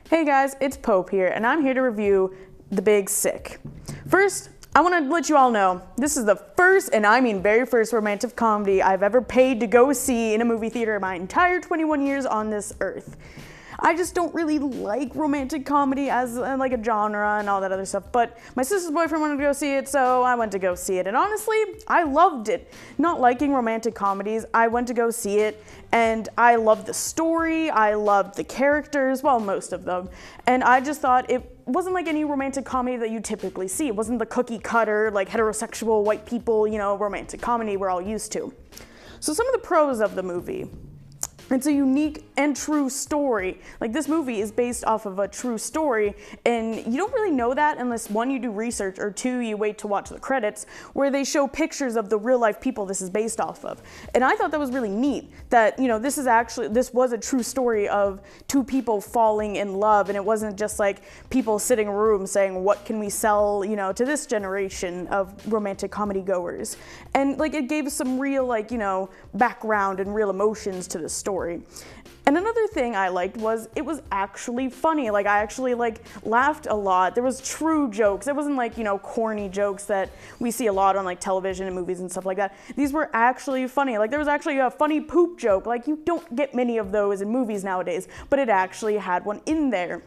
Hey guys, it's Pope here, and I'm here to review The Big Sick. First, I want to let you all know, this is the first, and I mean very first, romantic comedy I've ever paid to go see in a movie theater in my entire 21 years on this earth. I just don't really like romantic comedy as like a genre and all that other stuff, but my sister's boyfriend wanted to go see it, so I went to go see it, and honestly, I loved it. Not liking romantic comedies, I went to go see it, and I loved the story, I loved the characters, well, most of them, and I just thought it wasn't like any romantic comedy that you typically see. It wasn't the cookie cutter, like heterosexual white people, romantic comedy we're all used to. So some of the pros of the movie. It's a unique and true story. Like, this movie is based off of a true story, and you don't really know that unless one, you do research, or two, you wait to watch the credits where they show pictures of the real life people this is based off of. And I thought that was really neat that, this was a true story of two people falling in love, and it wasn't just like people sitting in a room saying, what can we sell, to this generation of romantic comedy goers. And like, it gave some real background and real emotions to the story. And another thing I liked was it was actually funny. Like, I actually laughed a lot. There was true jokes. It wasn't corny jokes that we see a lot on television and movies and stuff like that. These were actually funny. Like, there was actually a funny poop joke. Like, you don't get many of those in movies nowadays, but it actually had one in there.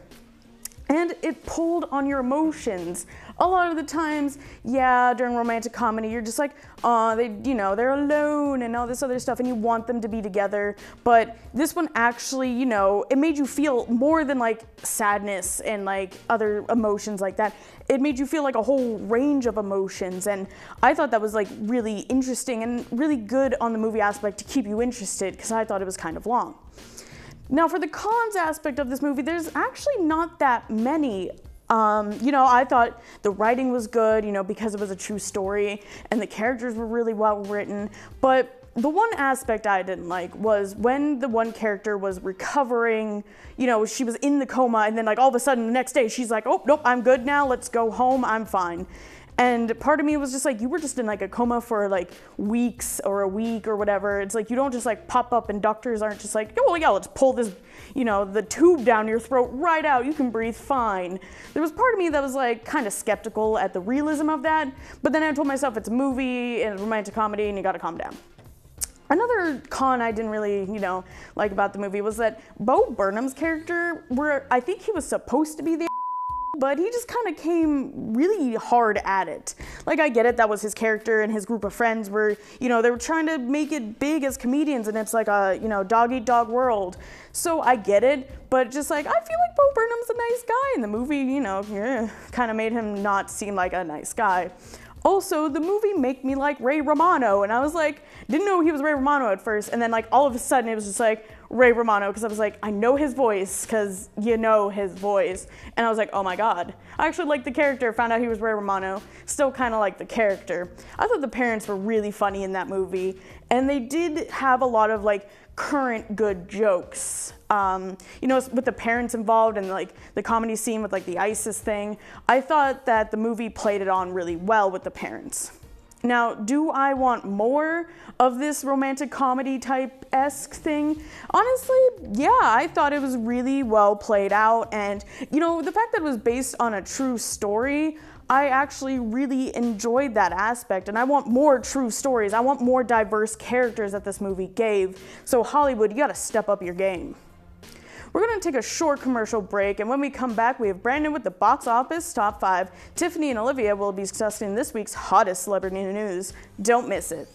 And it pulled on your emotions. A lot of the times, during romantic comedy, you're just like, oh, they're alone and all this other stuff, and you want them to be together. But this one actually, it made you feel more than sadness and other emotions like that. It made you feel like a whole range of emotions, and I thought that was really interesting and really good on the movie aspect to keep you interested, because I thought it was kind of long. Now, for the cons aspect of this movie, there's actually not that many. I thought the writing was good, because it was a true story, and the characters were really well written, but the one aspect I didn't like was when the one character was recovering, she was in the coma, and then all of a sudden the next day she's like, oh, nope, I'm good now, let's go home, I'm fine. And part of me was just like, you were just in a coma for weeks or a week or whatever. It's you don't just pop up, and doctors aren't just like, oh, well, yeah, let's pull this, the tube down your throat right out. You can breathe fine. There was part of me that was kind of skeptical at the realism of that. But then I told myself it's a movie and a romantic comedy and you gotta calm down. Another con I didn't really, like about the movie was that Bo Burnham's character, I think he was supposed to be the but he just kind of came really hard at it. I get it, that was his character, and his group of friends were, they were trying to make it big as comedians, and it's a, dog-eat-dog world. So I get it, but just I feel like Bo Burnham's a nice guy, and the movie, kind of made him not seem like a nice guy. Also, the movie made me like Ray Romano, and I was didn't know he was Ray Romano at first, and then all of a sudden it was just Ray Romano, because I was I know his voice, because his voice, and I was oh my god. I actually liked the character, found out he was Ray Romano, still kind of like the character. I thought the parents were really funny in that movie, and they did have a lot of current good jokes. With the parents involved and the comedy scene with the ISIS thing, I thought that the movie played it on really well with the parents. Now, do I want more of this romantic comedy type-esque thing? Honestly, yeah, I thought it was really well played out, and the fact that it was based on a true story, I actually really enjoyed that aspect, and I want more true stories. I want more diverse characters that this movie gave. So Hollywood, you gotta step up your game. We're gonna take a short commercial break, and when we come back, we have Brandon with the box office top 5. Tiffany and Olivia will be discussing this week's hottest celebrity news. Don't miss it.